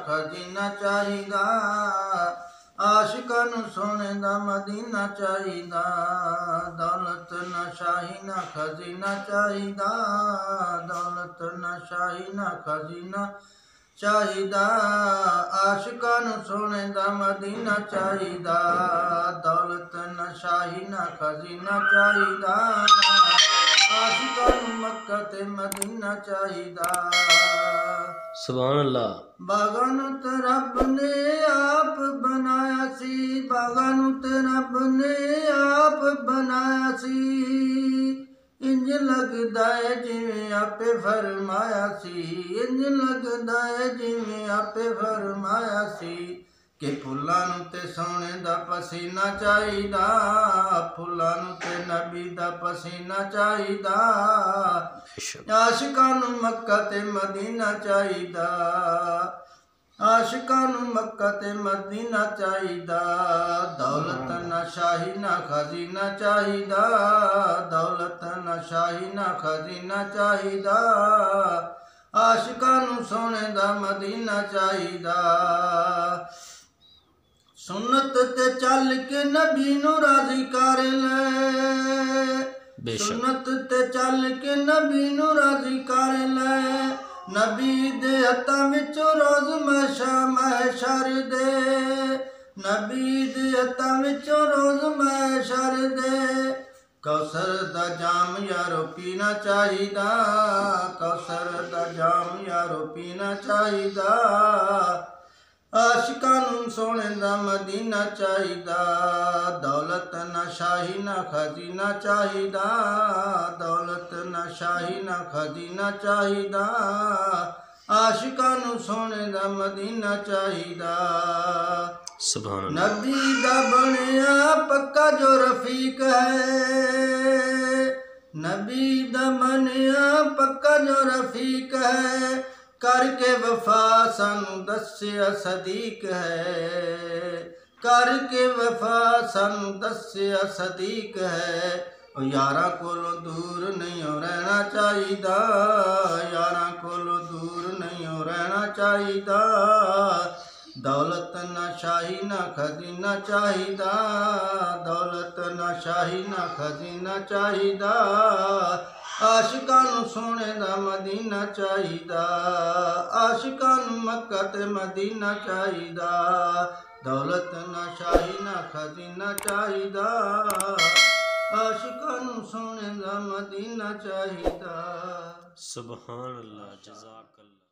खजीना चाहिदा। आशिकां नूं सोने दा मदीना चाहिदा। दौलत ना शाही ना खजीना चाहिदा। दौलत ना शाही ना खजीना चाहिदा। आशिकां नूं सोने दा मदीना चाहिदा। दौलत ना शाही ना खजीना चाहिदा। आशिकां नूं मक्का ते मदीना चाहिदा। सुभान अल्लाह। बागां नूं ते रब ने आप बनाया सी। बागां नूं ते रब ने आप बनाया सी। इंज लगदा है जिवें आपे फरमाया सी। इंज लगदा है जिवें आपे फरमाया सी। कि फुल्लां नूं ते सोने दा पसीना चाहिदा। फुल्लां नूं ते नबी दा पसीना चाहिदा। आशिकां नूं मक्का ते मदीना चाहिदा। आशिकां नूं मक्का ते मदीना चाहिदा। दौलत ना शाही ना खजीना चाहिदा। दौलत ना शाही ना खजीना चाहिदा। आशिकां नूं सोने दा मदीना चाहिदा। सुन्नत ते चल के नबी नूं राजी कर ले। सुन्नत ते चल के नबी नूं राजी कर ले। नबी दे हत्थां विचों रोज़ महशर दे। नबी दे हत्थां विचों रोज़ महशर दे। कौसर दा जाम यारो पीना चाहिदा। कौसर दा जाम यारो पीना चाहिदा। आशिकां नूं सोने दा मदीना चाहिदा। दौलत ना शाही ना खजीना चाहिदा। दौलत ना शाही ना खजीना चाहिदा। आशिकां नूं सोने दा मदीना चाहिदा। सुभान अल्लाह। नबी दा बनिया पक्का जो रफीक है। नबी दा बनिया पक्का जो रफीक है। करके वफा सानू दस्सिया सदीक है। करके वफा सानू दस्सिया सदीक है। यारां कोलों दूर नहीं रहना चाहिदा। यारां कोलों दूर नहीं रहना चाहिदा। दौलत ना शाही ना खजीना चाहिदा। दौलत ना शाही ना खजीना चाहिदा। आशिकां नूं सोने दा मदीना चाहिदा। आशिकां नूं मक्का ते मदीना चाहिदा। दौलत ना शाही ना खजीना चाहिदा। आशिकां नूं सोने दा मदीना चाहिदा। सुभान अल्लाह। जज़ाक अल्लाह।